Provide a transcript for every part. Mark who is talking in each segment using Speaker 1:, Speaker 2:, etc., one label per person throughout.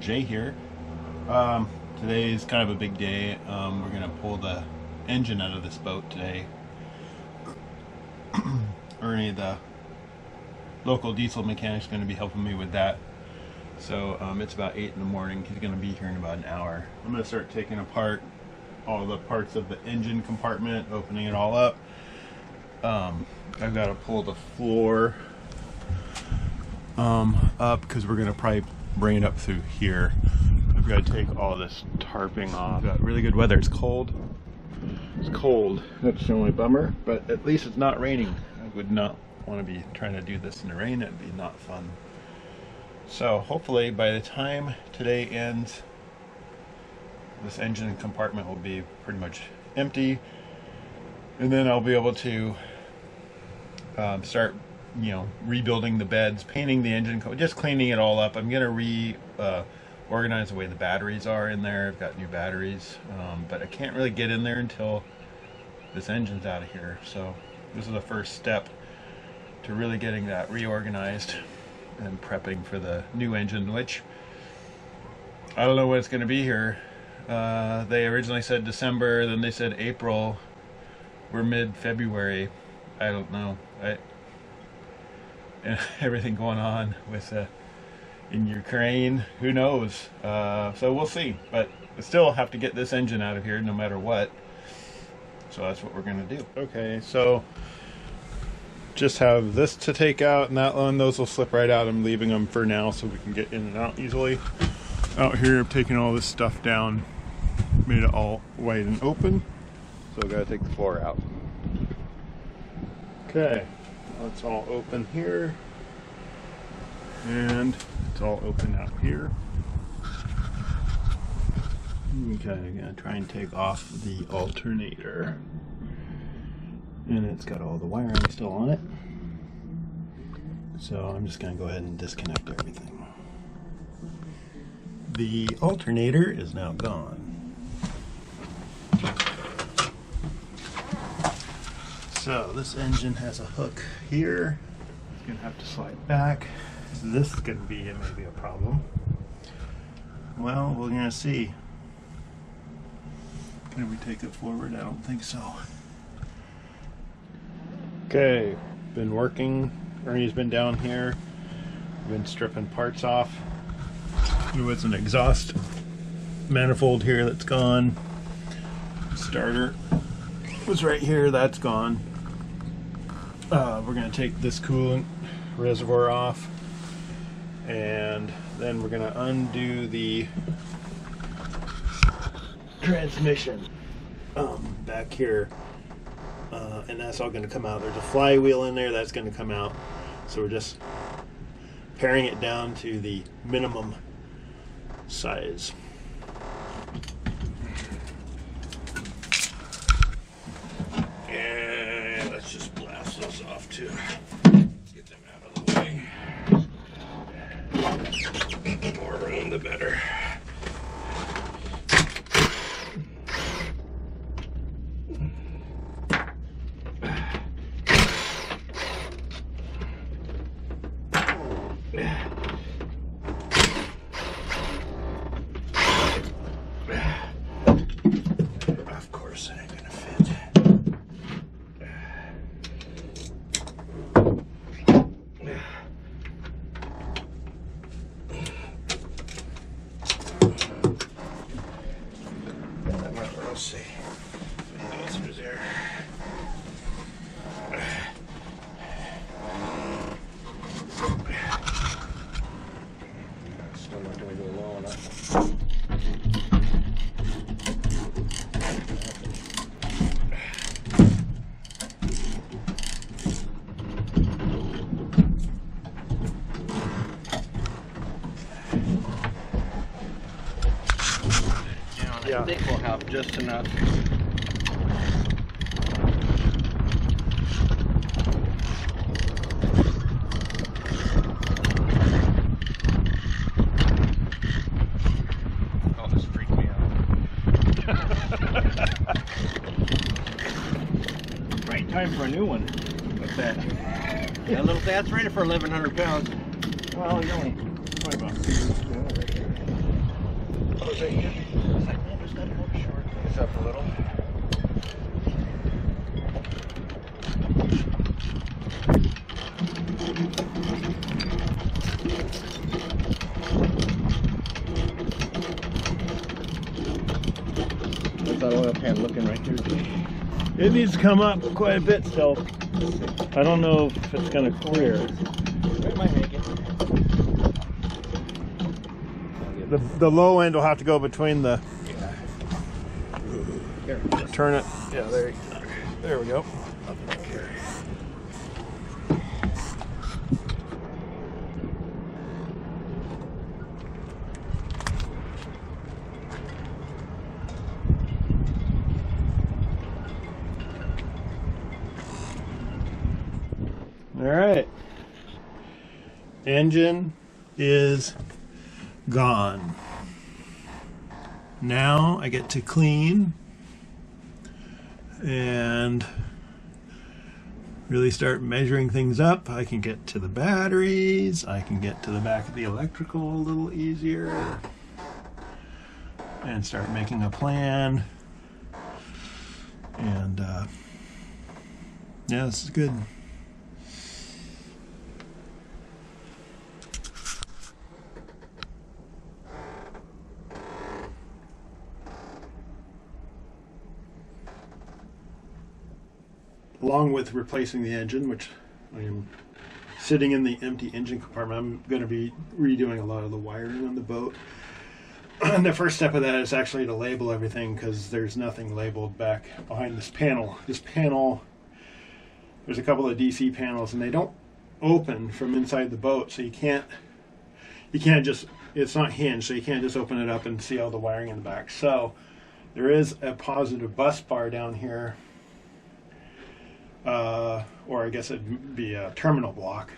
Speaker 1: Jay here. Today is kind of a big day. We're going to pull the engine out of this boat today. Ernie, the local diesel mechanic, is going to be helping me with that. So it's about 8 in the morning. He's going to be here in about an hour. I'm going to start taking apart all the parts of the engine compartment, opening it all up. I've got to pull the floor up because we're going to probably bring it up through here. I've got to take all this tarping off. We've got really good weather. It's cold. It's cold. That's the only bummer, but at least it's not raining. I would not want to be trying to do this in the rain. It'd be not fun. So hopefully by the time today ends, this engine compartment will be pretty much empty, and then I'll be able to start, rebuilding the beds, painting the engine, just cleaning it all up. I'm gonna organize the way the batteries are in there. I've got new batteries, but I can't really get in there until this engine's out of here. So this is the first step to really getting that reorganized and prepping for the new engine, which I don't know what it's going to be here. They originally said December, then they said April. We're mid-February. I don't know. And everything going on with in Ukraine, who knows? So we'll see. But we still have to get this engine out of here no matter what. So that's what we're going to do. Okay, so just have this to take out and that one. Those will slip right out. I'm leaving them for now so we can get in and out easily. Out here, I'm taking all this stuff down. Made it all wide and open. So I've got to take the floor out. Okay, it's all open here. And it's all open out here. Okay, I'm going to try and take off the alternator. And it's got all the wiring still on it. So I'm just going to go ahead and disconnect everything. The alternator is now gone. So this engine has a hook here. It's going to have to slide back. This is going to be maybe a problem. Well, we're going to see. Can we take it forward? I don't think so. Okay, been working. Ernie's been down here. Been stripping parts off. There was an exhaust manifold here that's gone. Starter was right here, that's gone. We're going to take this coolant reservoir off, and then we're going to undo the transmission back here, and that's all going to come out. There's a flywheel in there that's going to come out, so we're just paring it down to the minimum size. And let's just blast those off too. Get them out of the way. The more room, the better. Of course it ain't gonna fit. Let's see. Go through there. Still not gonna go low enough.
Speaker 2: I think we'll have just enough.
Speaker 1: Oh, this freaked me out.
Speaker 2: Right time for a new one. What's that? That little that's rated for 1,100 pounds.
Speaker 1: Well, you only probably about 2 years ago right here. right here. It's like, man, just gotta go short. It's up a little.
Speaker 2: There's that oil pan looking right here.
Speaker 1: It needs to come up quite a bit still. I don't know if it's gonna clear.
Speaker 2: It might make it.
Speaker 1: The low end will have to go between the.
Speaker 2: Here.
Speaker 1: Turn it. Yeah, there we go. All right. Engine is gone. Now I get to clean and really start measuring things up. I can get to the batteries. I can get to the back of the electrical a little easier and start making a plan. And yeah, this is good. Along with replacing the engine, which I am sitting in the empty engine compartment, I'm going to be redoing a lot of the wiring on the boat. And the first step of that is actually to label everything, because there's nothing labeled back behind this panel. This panel, there's a couple of DC panels, and they don't open from inside the boat, so you can't just, it's not hinged, so you can't just open it up and see all the wiring in the back. So there is a positive bus bar down here. Or I guess it'd be a terminal block.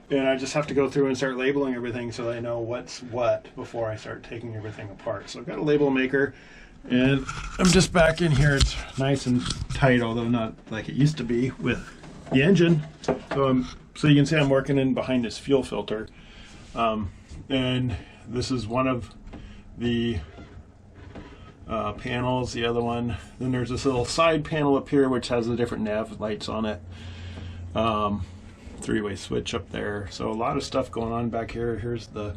Speaker 1: And I just have to go through and start labeling everything so that I know what's what before I start taking everything apart. So I've got a label maker, and I'm just back in here. It's nice and tight, although not like it used to be with the engine. So you can see I'm working in behind this fuel filter. And this is one of the panels, the other one. Then there's this little side panel up here which has the different nav lights on it. Three-way switch up there. So a lot of stuff going on back here. Here's the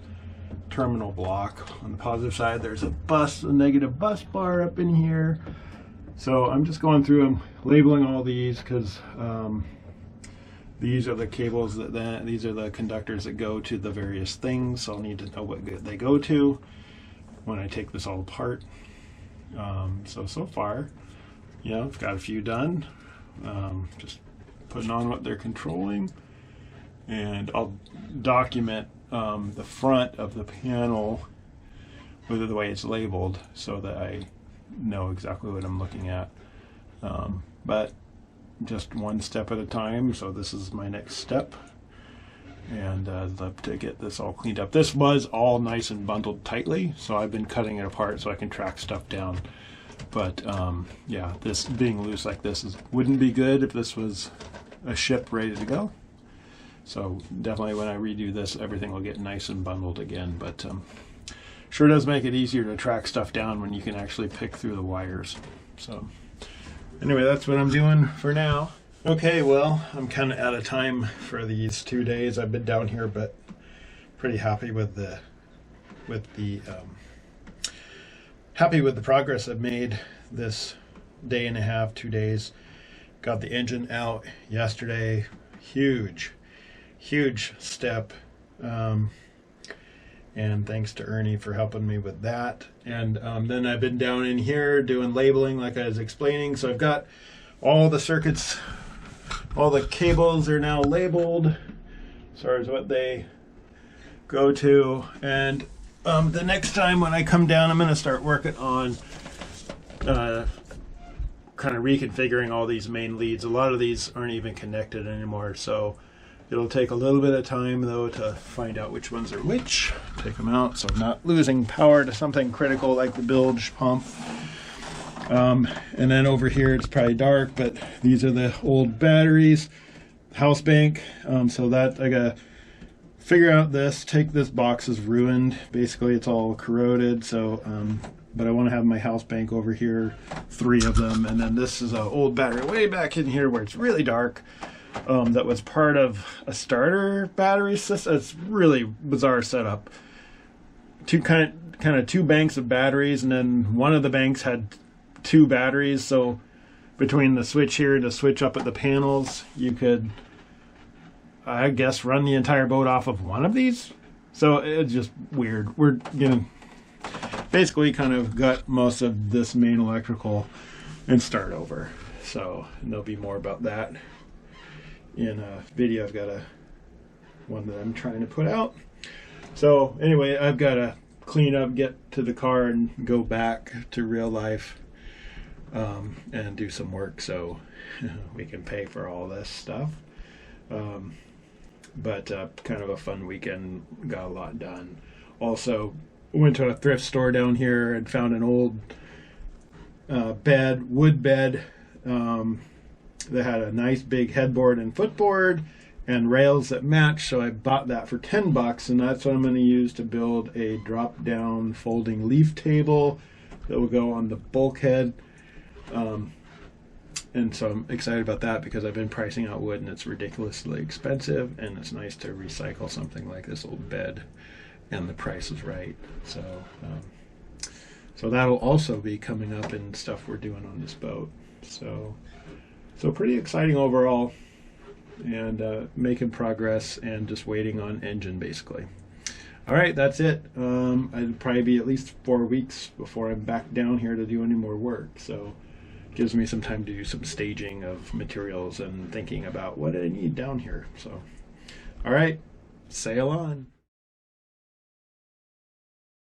Speaker 1: terminal block. On the positive side there's a negative bus bar up in here. So I'm just going through and labeling all these, because these are the cables these are the conductors that go to the various things. So I'll need to know what they go to when I take this all apart. So far, I've got a few done. Just putting on what they're controlling, and I'll document the front of the panel with the way it's labeled so that I know exactly what I'm looking at. But just one step at a time. So this is my next step, and I'd love to get this all cleaned up. This was all nice and bundled tightly, so I've been cutting it apart so I can track stuff down. But yeah, this being loose like this wouldn't be good if this was a ship ready to go. So definitely when I redo this, everything will get nice and bundled again. But sure does make it easier to track stuff down when you can actually pick through the wires. So anyway, that's what I'm doing for now. Okay, well, I'm kind of out of time for these 2 days I've been down here, but pretty happy with the progress I've made this day and a half, 2 days. Got the engine out yesterday. Huge step. And thanks to Ernie for helping me with that. And then I've been down in here doing labeling like I was explaining. So I've got all the circuits, all the cables are now labeled as far as what they go to. And the next time when I come down, I'm going to start working on kind of reconfiguring all these main leads. A lot of these aren't even connected anymore, so it'll take a little bit of time though to find out which ones are which. Take them out so I'm not losing power to something critical like the bilge pump. And then over here it's probably dark, but these are the old batteries, house bank. So that I gotta figure out this. Take this box is ruined. Basically, it's all corroded. So, but I want to have my house bank over here, 3 of them, and then this is an old battery way back in here where it's really dark. That was part of a starter battery system. It's really bizarre setup. Kind of 2 banks of batteries, and then one of the banks had 2 batteries. So between the switch here to switch up at the panels, you could, I guess, run the entire boat off of one of these. So it's just weird. We're gonna basically kind of gut most of this main electrical and start over. So there'll be more about that in a video. I've got one that I'm trying to put out. So anyway, I've got to clean up, get to the car, and go back to real life and do some work so we can pay for all this stuff. But kind of a fun weekend, got a lot done. Also went to a thrift store down here and found an old wood bed that had a nice big headboard and footboard and rails that match. So I bought that for $10, and that's what I'm going to use to build a drop down folding leaf table that will go on the bulkhead. And so I'm excited about that because I've been pricing out wood and it's ridiculously expensive, and it's nice to recycle something like this old bed and the price is right. So so that'll also be coming up in stuff we're doing on this boat. So pretty exciting overall, and making progress and just waiting on engine basically. All right, that's it. It'll probably be at least 4 weeks before I'm back down here to do any more work. So gives me some time to do some staging of materials and thinking about what I need down here. So, all right, sail on.